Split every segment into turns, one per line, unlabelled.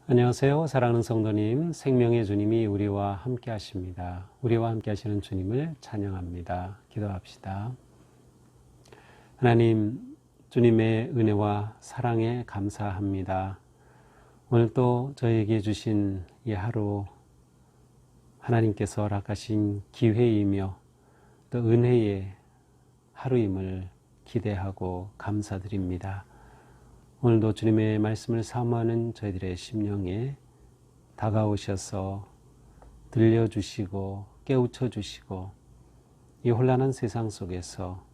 안녕하세요. 사랑하는 성도님, 생명의 주님이 우리와 함께 하십니다. 우리와 함께 하시는 주님을 찬양합니다. 기도합시다. 하나님, 주님의 은혜와 사랑에 감사합니다. 오늘 또 저에게 주신 이 하루 하나님께서 허락하신 기회이며 또 은혜의 하루임을 기대하고 감사드립니다. 오늘도 주님의 말씀을 사모하는 저희들의 심령에 다가오셔서 들려주시고 깨우쳐 주시고 이 혼란한 세상 속에서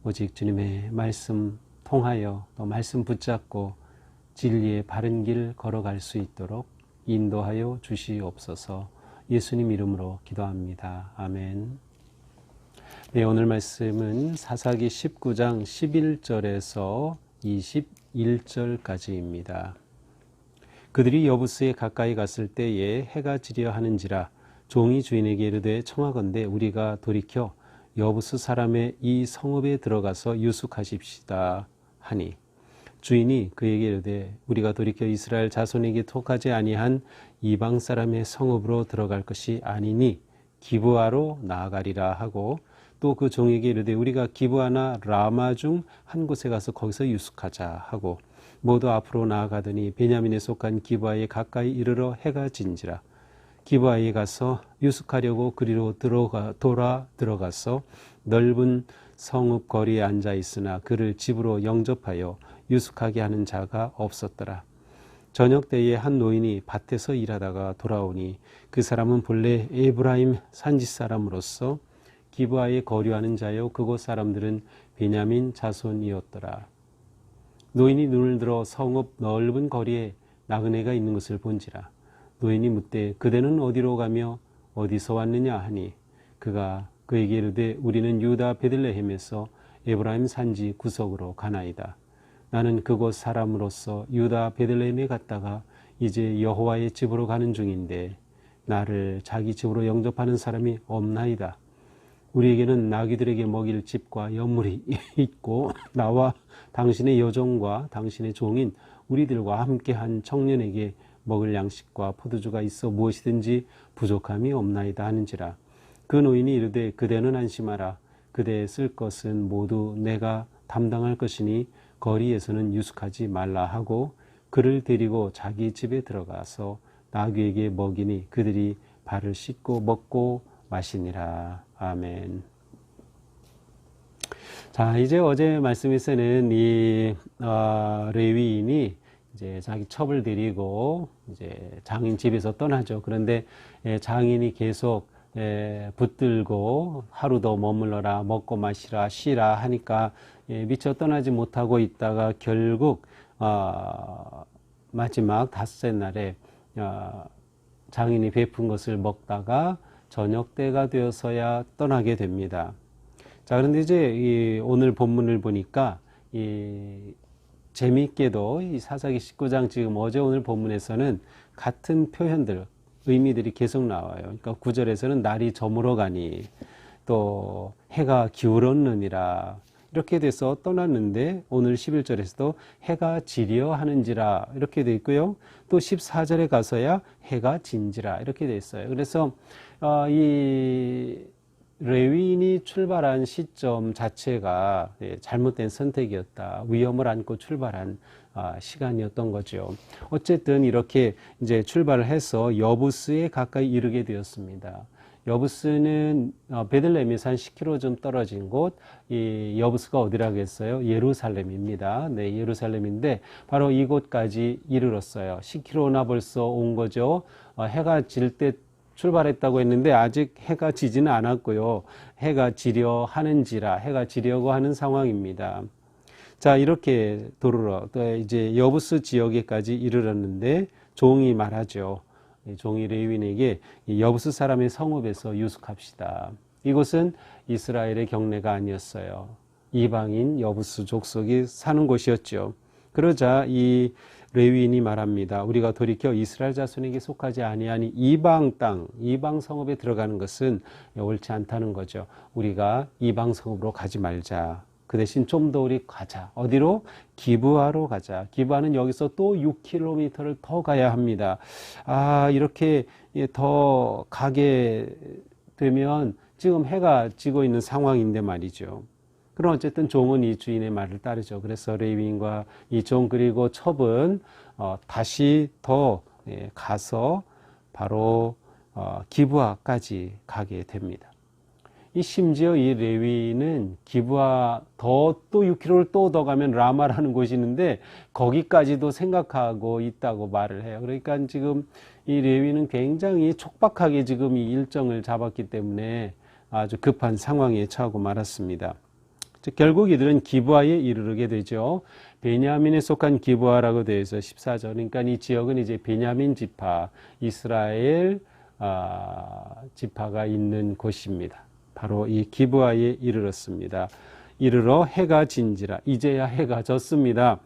오직 주님의 말씀 통하여 또 말씀 붙잡고 진리의 바른 길 걸어갈 수 있도록 인도하여 주시옵소서. 예수님 이름으로 기도합니다. 아멘. 네, 오늘 말씀은 사사기 19장 11절에서 21절까지입니다. 그들이 여부스에 가까이 갔을 때에 해가 지려 하는지라 종이 주인에게 이르되 청하건대 우리가 돌이켜 여부스 사람의 이 성읍에 들어가서 유숙하십시다 하니 주인이 그에게 이르되 우리가 돌이켜 이스라엘 자손에게 속하지 아니한 이방 사람의 성읍으로 들어갈 것이 아니니 기브아로 나아가리라 하고 또 그 종에게 이르되 우리가 기브아나 라마 중 한 곳에 가서 거기서 유숙하자 하고 모두 앞으로 나아가더니 베냐민에 속한 기브아에 가까이 이르러 해가 진지라 기브아에 가서 유숙하려고 그리로 돌아 들어가서 넓은 성읍 거리에 앉아 있으나 그를 집으로 영접하여 유숙하게 하는 자가 없었더라. 저녁 때에 한 노인이 밭에서 일하다가 돌아오니 그 사람은 본래 에브라임 산지 사람으로서 기브아에 거류하는 자요 그곳 사람들은 베냐민 자손이었더라. 노인이 눈을 들어 성읍 넓은 거리에 나그네가 있는 것을 본지라. 노인이 묻되 그대는 어디로 가며 어디서 왔느냐 하니 그가 그에게 이르되 우리는 유다 베들레헴에서 에브라임 산지 구석으로 가나이다. 나는 그곳 사람으로서 유다 베들레헴에 갔다가 이제 여호와의 집으로 가는 중인데 나를 자기 집으로 영접하는 사람이 없나이다. 우리에게는 나귀들에게 먹일 집과 연물이 있고 나와 당신의 여종과 당신의 종인 우리들과 함께한 청년에게 먹을 양식과 포도주가 있어 무엇이든지 부족함이 없나이다 하는지라. 그 노인이 이르되 그대는 안심하라. 그대의 쓸 것은 모두 내가 담당할 것이니 거리에서는 유숙하지 말라 하고 그를 데리고 자기 집에 들어가서 나귀에게 먹이니 그들이 발을 씻고 먹고 마시니라. 아멘. 자, 이제 어제 말씀에서는 이 레위인이 이제 자기 첩을 데리고 이제 장인 집에서 떠나죠. 그런데 장인이 계속 붙들고 하루 더 머물러라, 먹고 마시라, 쉬라 하니까 미처 떠나지 못하고 있다가 결국 마지막 닷새 날에 장인이 베푼 것을 먹다가 저녁 때가 되어서야 떠나게 됩니다. 자, 그런데 이제 오늘 본문을 보니까 재미있게도 이 사사기 19장 지금 어제 오늘 본문에서는 같은 표현들, 의미들이 계속 나와요. 그러니까 9절에서는 날이 저물어 가니 또 해가 기울었느니라 이렇게 돼서 떠났는데 오늘 11절에서도 해가 지려 하는지라 이렇게 돼 있고요. 또 14절에 가서야 해가 진지라 이렇게 돼 있어요. 그래서 이 레위인이 출발한 시점 자체가 잘못된 선택이었다. 위험을 안고 출발한 시간이었던 거죠. 어쨌든 이렇게 이제 출발을 해서 여부스에 가까이 이르게 되었습니다. 여부스는 베들레헴에서 한 10km 좀 떨어진 곳, 이 여부스가 어디라겠어요? 예루살렘입니다. 네, 예루살렘인데 바로 이곳까지 이르렀어요. 10km나 벌써 온 거죠. 해가 질 때 출발했다고 했는데 아직 해가 지지는 않았고요. 해가 지려 하는지라 해가 지려고 하는 상황입니다. 자, 이렇게 도르러 또 이제 여부스 지역에까지 이르렀는데 종이 말하죠. 종이 레위인에게 여부스 사람의 성읍에서 유숙합시다. 이곳은 이스라엘의 경내가 아니었어요. 이방인 여부스 족속이 사는 곳이었죠. 그러자 이 레위인이 말합니다. 우리가 돌이켜 이스라엘 자손에게 속하지 아니하니 이방 땅, 이방 성읍에 들어가는 것은 옳지 않다는 거죠. 우리가 이방 성읍으로 가지 말자. 그 대신 좀 더 우리 가자. 어디로? 기브아로 가자. 기브아는 여기서 또 6km를 더 가야 합니다. 이렇게 더 가게 되면 지금 해가 지고 있는 상황인데 말이죠. 그럼 어쨌든 종은 이 주인의 말을 따르죠. 그래서 레위인과 이 종 그리고 첩은 다시 더 가서 바로 기브아까지 가게 됩니다. 심지어 이 레위인은 기브아 또 6km를 또 더 가면 라마라는 곳이 있는데 거기까지도 생각하고 있다고 말을 해요. 그러니까 지금 이 레위인은 굉장히 촉박하게 지금 이 일정을 잡았기 때문에 아주 급한 상황에 처하고 말았습니다. 결국 이들은 기브아에 이르게 되죠. 베냐민에 속한 기브아라고 되어 있어 14절. 그러니까 이 지역은 이제 베냐민 지파, 이스라엘 지파가 있는 곳입니다. 바로 이 기브아에 이르렀습니다. 이르러 해가 진지라. 이제야 해가 졌습니다.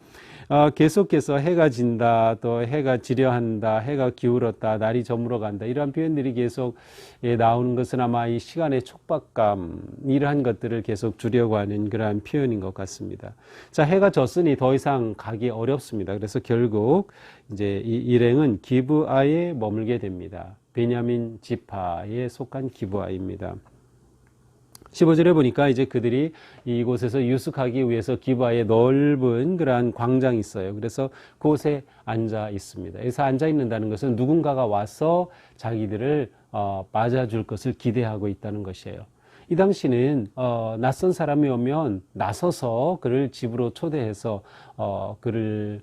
계속해서 해가 진다, 또 해가 지려 한다, 해가 기울었다, 날이 저물어 간다. 이러한 표현들이 계속 나오는 것은 아마 이 시간의 촉박감, 이러한 것들을 계속 주려고 하는 그러한 표현인 것 같습니다. 자, 해가 졌으니 더 이상 가기 어렵습니다. 그래서 결국 이제 이 일행은 기브아에 머물게 됩니다. 베냐민 지파에 속한 기브아입니다. 15절에 보니까 이제 그들이 이곳에서 유숙하기 위해서 기브아에 넓은 그러한 광장이 있어요. 그래서 그곳에 앉아 있습니다. 여기서 앉아 있는다는 것은 누군가가 와서 자기들을 맞아줄 것을 기대하고 있다는 것이에요. 이 당시는 낯선 사람이 오면 나서서 그를 집으로 초대해서 그를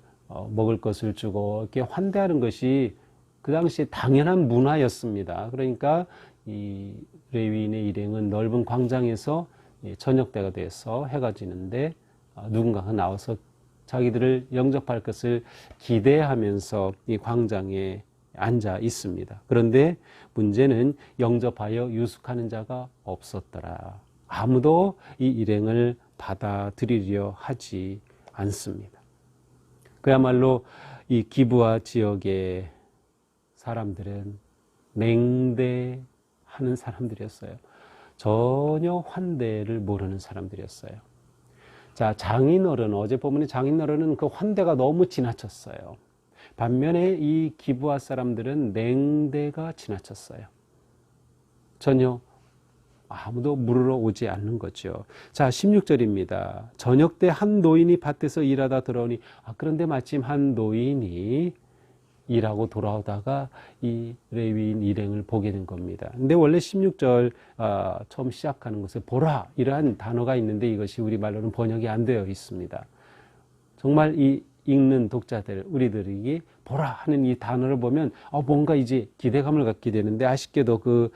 먹을 것을 주고 이렇게 환대하는 것이 그 당시에 당연한 문화였습니다. 그러니까 이 레위인의 일행은 넓은 광장에서 저녁 때가 돼서 해가 지는데 누군가가 나와서 자기들을 영접할 것을 기대하면서 이 광장에 앉아 있습니다. 그런데 문제는 영접하여 유숙하는 자가 없었더라. 아무도 이 일행을 받아들이려 하지 않습니다. 그야말로 이 기브아 지역의 사람들은 냉대하는 사람들이었어요. 전혀 환대를 모르는 사람들이었어요. 자, 장인어른, 어제 보면 장인어른은 그 환대가 너무 지나쳤어요. 반면에 이 기브아 사람들은 냉대가 지나쳤어요. 전혀 아무도 물으러 오지 않는 거죠. 자, 16절입니다. 저녁 때 한 노인이 밭에서 일하다 들어오니, 그런데 마침 한 노인이 일하고 돌아오다가 이 레위인 일행을 보게 된 겁니다. 근데 원래 16절 처음 시작하는 것에 보라 이러한 단어가 있는데 이것이 우리말로는 번역이 안 되어 있습니다. 정말 이 읽는 독자들 우리들이 보라 하는 이 단어를 보면 뭔가 이제 기대감을 갖게 되는데 아쉽게도 그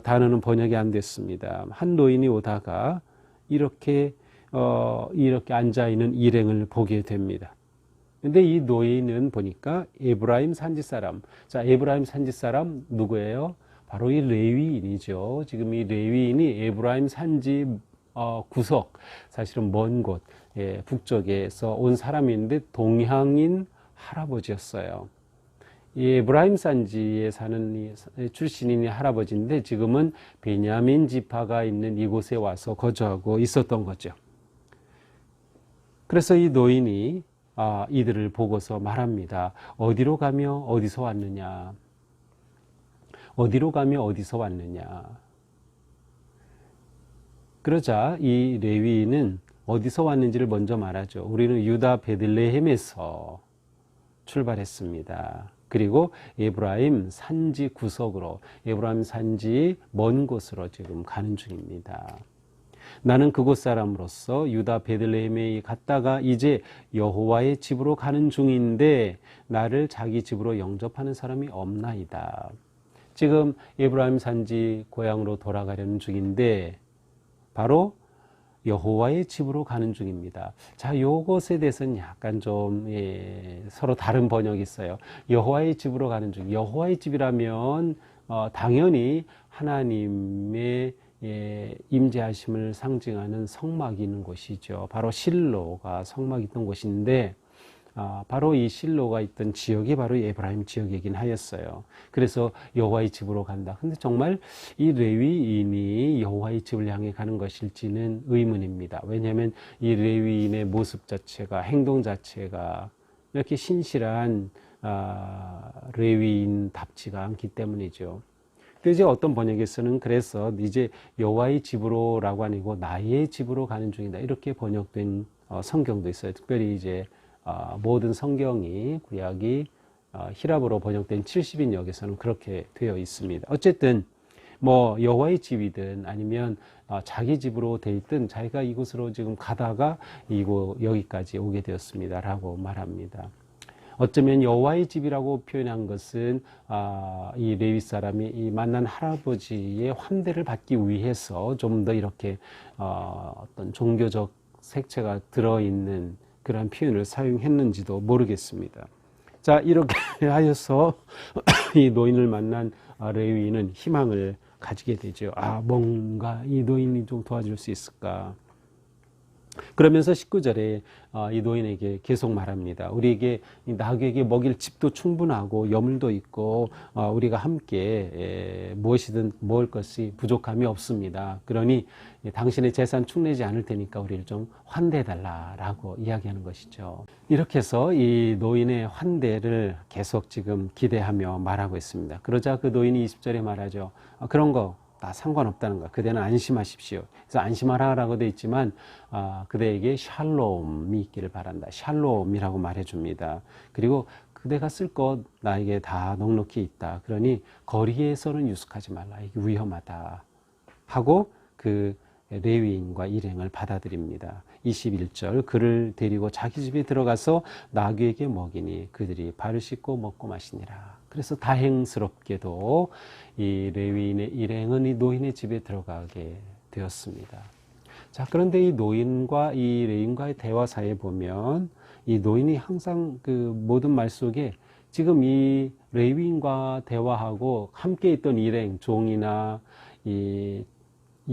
단어는 번역이 안 됐습니다. 한 노인이 오다가 이렇게 앉아 있는 일행을 보게 됩니다. 근데 이 노인은 보니까 에브라임 산지 사람. 자, 에브라임 산지 사람 누구예요? 바로 이 레위인이죠. 지금 이 레위인이 에브라임 산지 구석, 사실은 먼 곳, 북쪽에서 온 사람인데 동양인 할아버지였어요. 이 에브라임 산지에 사는 출신인 할아버지인데 지금은 베냐민 지파가 있는 이곳에 와서 거주하고 있었던 거죠. 그래서 이 노인이 이들을 보고서 말합니다. 어디로 가며 어디서 왔느냐? 어디로 가며 어디서 왔느냐? 그러자 이 레위인은 어디서 왔는지를 먼저 말하죠. 우리는 유다 베들레헴에서 출발했습니다. 그리고 에브라임 산지 구석으로, 에브라임 산지 먼 곳으로 지금 가는 중입니다. 나는 그곳 사람으로서 유다 베들레헴에 갔다가 이제 여호와의 집으로 가는 중인데 나를 자기 집으로 영접하는 사람이 없나이다. 지금 에브라임 산지 고향으로 돌아가려는 중인데 바로 여호와의 집으로 가는 중입니다. 자, 요것에 대해서는 약간 좀 서로 다른 번역이 있어요. 여호와의 집으로 가는 중. 여호와의 집이라면 당연히 하나님의 임재하심을 상징하는 성막이 있는 곳이죠. 바로 실로가 성막이 있던 곳인데 바로 이 실로가 있던 지역이 바로 에브라임 지역이긴 하였어요. 그래서 여호와의 집으로 간다. 근데 정말 이 레위인이 여호와의 집을 향해 가는 것일지는 의문입니다. 왜냐하면 이 레위인의 모습 자체가, 행동 자체가 이렇게 신실한 레위인답지가 않기 때문이죠. 또 이제 어떤 번역에서는 그래서 이제 여호와의 집으로라고 아니고 나의 집으로 가는 중이다, 이렇게 번역된 성경도 있어요. 특별히 이제 모든 성경이 구약이 히랍어로 번역된 70인역에서는 그렇게 되어 있습니다. 어쨌든 뭐 여호와의 집이든 아니면 자기 집으로 돼 있든 자기가 이곳으로 지금 가다가 여기까지 오게 되었습니다라고 말합니다. 어쩌면 여호와의 집이라고 표현한 것은 이 레위 사람이 이 만난 할아버지의 환대를 받기 위해서 좀 더 이렇게 어떤 종교적 색채가 들어있는 그런 표현을 사용했는지도 모르겠습니다. 자, 이렇게 하여서 이 노인을 만난 레위인은 희망을 가지게 되죠. 뭔가 이 노인이 좀 도와줄 수 있을까? 그러면서 19절에 이 노인에게 계속 말합니다. 우리에게 나귀에게 먹일 집도 충분하고 여물도 있고 우리가 함께 무엇이든 먹을 것이 부족함이 없습니다. 그러니 당신의 재산 축내지 않을 테니까 우리를 좀 환대해달라라고 이야기하는 것이죠. 이렇게 해서 이 노인의 환대를 계속 지금 기대하며 말하고 있습니다. 그러자 그 노인이 20절에 말하죠. 그런 거 다 상관없다는 거. 그대는 안심하십시오. 그래서 안심하라라고 되어 있지만 그대에게 샬롬이 있기를 바란다. 샬롬이라고 말해줍니다. 그리고 그대가 쓸 것 나에게 다 넉넉히 있다. 그러니 거리에서는 유숙하지 말라. 이게 위험하다. 하고 그 레위인과 일행을 받아들입니다. 21절 그를 데리고 자기 집에 들어가서 나귀에게 먹이니 그들이 발을 씻고 먹고 마시니라. 그래서 다행스럽게도 이 레위인의 일행은 이 노인의 집에 들어가게 되었습니다. 자, 그런데 이 노인과 이 레위인과의 대화 사이에 보면 이 노인이 항상 그 모든 말 속에 지금 이 레위인과 대화하고 함께 있던 일행, 종이나 이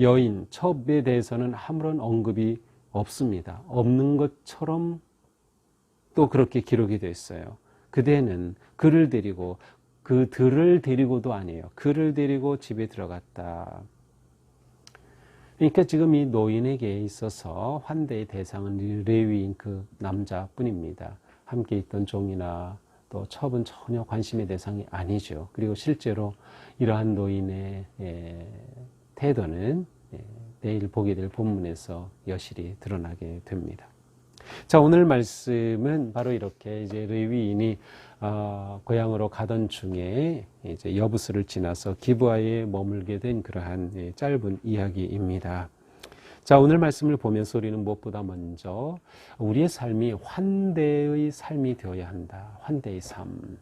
여인, 첩에 대해서는 아무런 언급이 없습니다. 없는 것처럼 또 그렇게 기록이 되어 있어요. 그대는 그를 데리고, 그들을 데리고도 아니에요. 그를 데리고 집에 들어갔다. 그러니까 지금 이 노인에게 있어서 환대의 대상은 레위인 그 남자뿐입니다. 함께 있던 종이나 또 첩은 전혀 관심의 대상이 아니죠. 그리고 실제로 이러한 노인의 태도는 내일 보게 될 본문에서 여실히 드러나게 됩니다. 자, 오늘 말씀은 바로 이렇게 이제 레위인이 고향으로 가던 중에 이제 여부스를 지나서 기브아에 머물게 된 그러한 짧은 이야기입니다. 자, 오늘 말씀을 보면서 우리는 무엇보다 먼저 우리의 삶이 환대의 삶이 되어야 한다. 환대의 삶.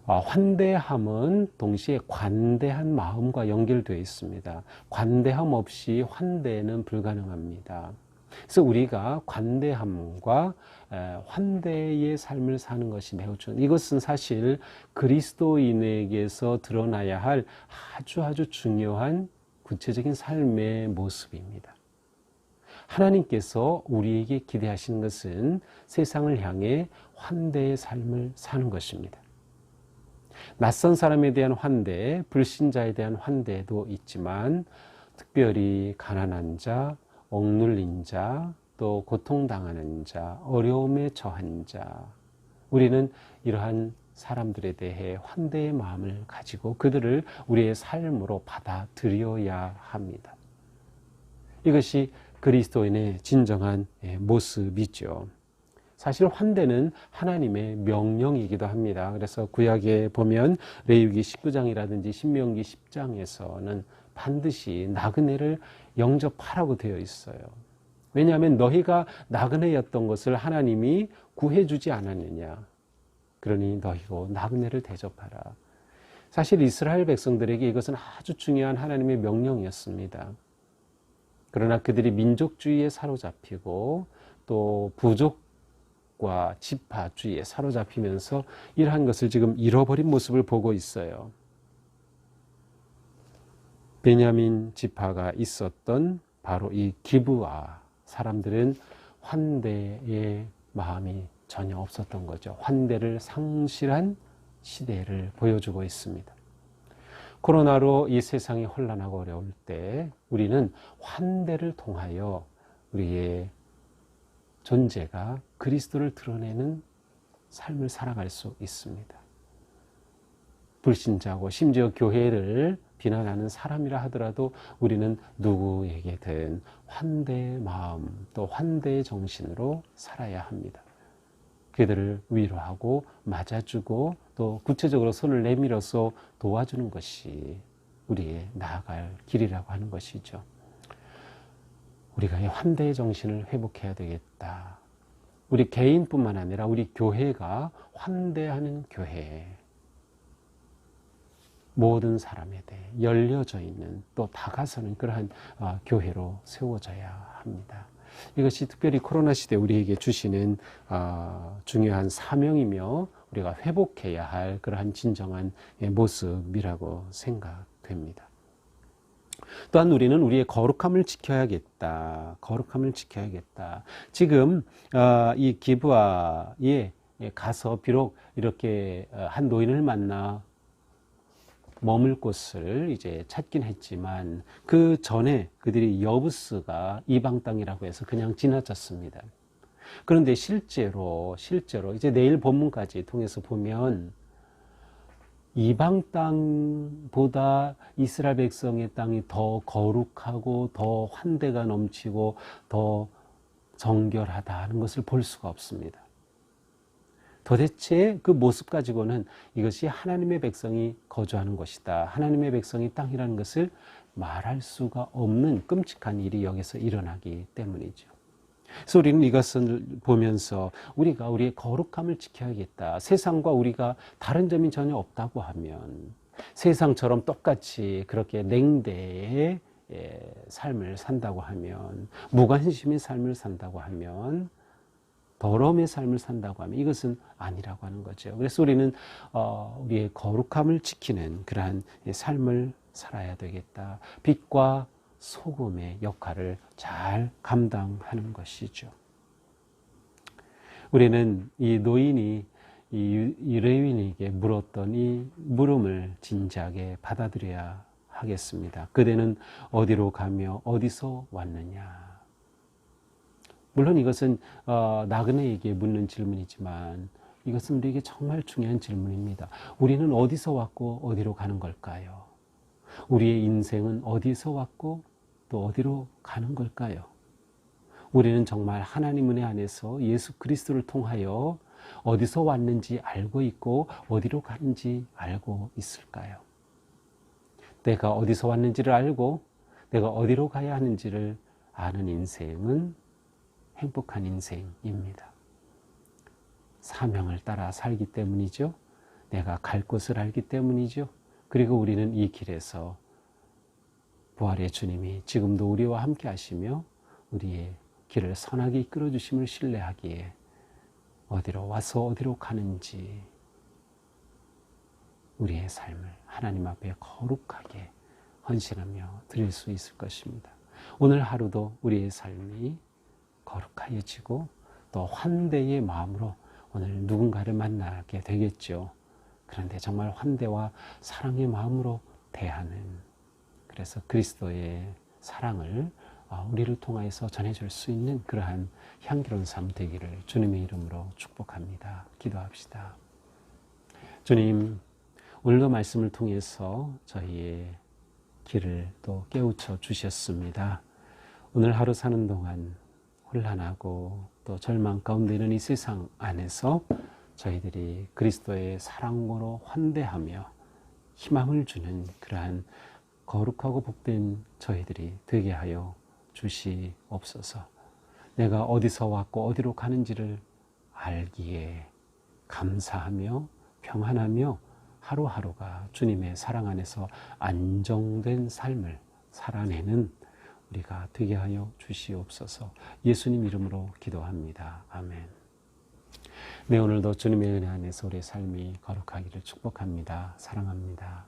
환대함은 동시에 관대한 마음과 연결되어 있습니다. 관대함 없이 환대는 불가능합니다. 그래서 우리가 관대함과 환대의 삶을 사는 것이 매우 중요합니다. 이것은 사실 그리스도인에게서 드러나야 할 아주 중요한 구체적인 삶의 모습입니다. 하나님께서 우리에게 기대하시는 것은 세상을 향해 환대의 삶을 사는 것입니다. 낯선 사람에 대한 환대, 불신자에 대한 환대도 있지만 특별히 가난한 자, 억눌린 자, 또 고통당하는 자, 어려움에 처한 자, 우리는 이러한 사람들에 대해 환대의 마음을 가지고 그들을 우리의 삶으로 받아들여야 합니다. 이것이 그리스도인의 진정한 모습이죠. 사실 환대는 하나님의 명령이기도 합니다. 그래서 구약에 보면 레위기 19장이라든지 신명기 10장에서는 반드시 나그네를 영접하라고 되어 있어요. 왜냐하면 너희가 나그네였던 것을 하나님이 구해주지 않았느냐. 그러니 너희고 나그네를 대접하라. 사실 이스라엘 백성들에게 이것은 아주 중요한 하나님의 명령이었습니다. 그러나 그들이 민족주의에 사로잡히고 또 부족과 지파주의에 사로잡히면서 이러한 것을 지금 잃어버린 모습을 보고 있어요. 베냐민 지파가 있었던 바로 이 기브아 사람들은 환대의 마음이 전혀 없었던 거죠. 환대를 상실한 시대를 보여주고 있습니다. 코로나로 이 세상이 혼란하고 어려울 때 우리는 환대를 통하여 우리의 존재가 그리스도를 드러내는 삶을 살아갈 수 있습니다. 불신자고 심지어 교회를 비난하는 사람이라 하더라도 우리는 누구에게든 환대의 마음 또 환대의 정신으로 살아야 합니다. 그들을 위로하고 맞아주고 또 구체적으로 손을 내밀어서 도와주는 것이 우리의 나아갈 길이라고 하는 것이죠. 우리가 이 환대의 정신을 회복해야 되겠다. 우리 개인뿐만 아니라 우리 교회가 환대하는 교회, 모든 사람에 대해 열려져 있는 또 다가서는 그러한 교회로 세워져야 합니다. 이것이 특별히 코로나 시대 우리에게 주시는 중요한 사명이며 우리가 회복해야 할 그러한 진정한 모습이라고 생각됩니다. 또한 우리는 우리의 거룩함을 지켜야겠다. 거룩함을 지켜야겠다. 지금 이 기브아에 가서 비록 이렇게 한 노인을 만나 머물 곳을 이제 찾긴 했지만 그 전에 그들이 여부스가 이방 땅이라고 해서 그냥 지나쳤습니다. 그런데 실제로 이제 내일 본문까지 통해서 보면 이방 땅보다 이스라엘 백성의 땅이 더 거룩하고 더 환대가 넘치고 더 정결하다는 것을 볼 수가 없습니다. 도대체 그 모습 가지고는 이것이 하나님의 백성이 거주하는 곳이다. 하나님의 백성이 땅이라는 것을 말할 수가 없는 끔찍한 일이 여기서 일어나기 때문이죠. 그래서 우리는 이것을 보면서 우리가 우리의 거룩함을 지켜야겠다. 세상과 우리가 다른 점이 전혀 없다고 하면 세상처럼 똑같이 그렇게 냉대의 삶을 산다고 하면 무관심의 삶을 산다고 하면 더러움의 삶을 산다고 하면 이것은 아니라고 하는 거죠. 그래서 우리는 우리의 거룩함을 지키는 그러한 삶을 살아야 되겠다. 빛과 소금의 역할을 잘 감당하는 것이죠. 우리는 이 노인이 이 레위인에게 물었던 이 물음을 진지하게 받아들여야 하겠습니다. 그대는 어디로 가며 어디서 왔느냐? 물론 이것은 나그네에게 묻는 질문이지만 이것은 우리에게 정말 중요한 질문입니다. 우리는 어디서 왔고 어디로 가는 걸까요? 우리의 인생은 어디서 왔고 또 어디로 가는 걸까요? 우리는 정말 하나님 은혜 안에서 예수 그리스도를 통하여 어디서 왔는지 알고 있고 어디로 가는지 알고 있을까요? 내가 어디서 왔는지를 알고 내가 어디로 가야 하는지를 아는 인생은 행복한 인생입니다. 사명을 따라 살기 때문이죠. 내가 갈 곳을 알기 때문이죠. 그리고 우리는 이 길에서 부활의 주님이 지금도 우리와 함께 하시며 우리의 길을 선하게 이끌어 주심을 신뢰하기에 어디로 와서 어디로 가는지 우리의 삶을 하나님 앞에 거룩하게 헌신하며 드릴 수 있을 것입니다. 오늘 하루도 우리의 삶이 거룩하여지고 또 환대의 마음으로 오늘 누군가를 만나게 되겠죠. 그런데 정말 환대와 사랑의 마음으로 대하는, 그래서 그리스도의 사랑을 우리를 통해서 전해줄 수 있는 그러한 향기로운 삶 되기를 주님의 이름으로 축복합니다. 기도합시다. 주님, 오늘도 말씀을 통해서 저희의 길을 또 깨우쳐 주셨습니다. 오늘 하루 사는 동안 혼란하고 또 절망 가운데 있는 이 세상 안에서 저희들이 그리스도의 사랑으로 환대하며 희망을 주는 그러한 거룩하고 복된 저희들이 되게 하여 주시옵소서. 내가 어디서 왔고 어디로 가는지를 알기에 감사하며 평안하며 하루하루가 주님의 사랑 안에서 안정된 삶을 살아내는 우리가 되게 하여 주시옵소서. 예수님 이름으로 기도합니다. 아멘. 네, 오늘도 주님의 은혜 안에서 우리의 삶이 거룩하기를 축복합니다. 사랑합니다.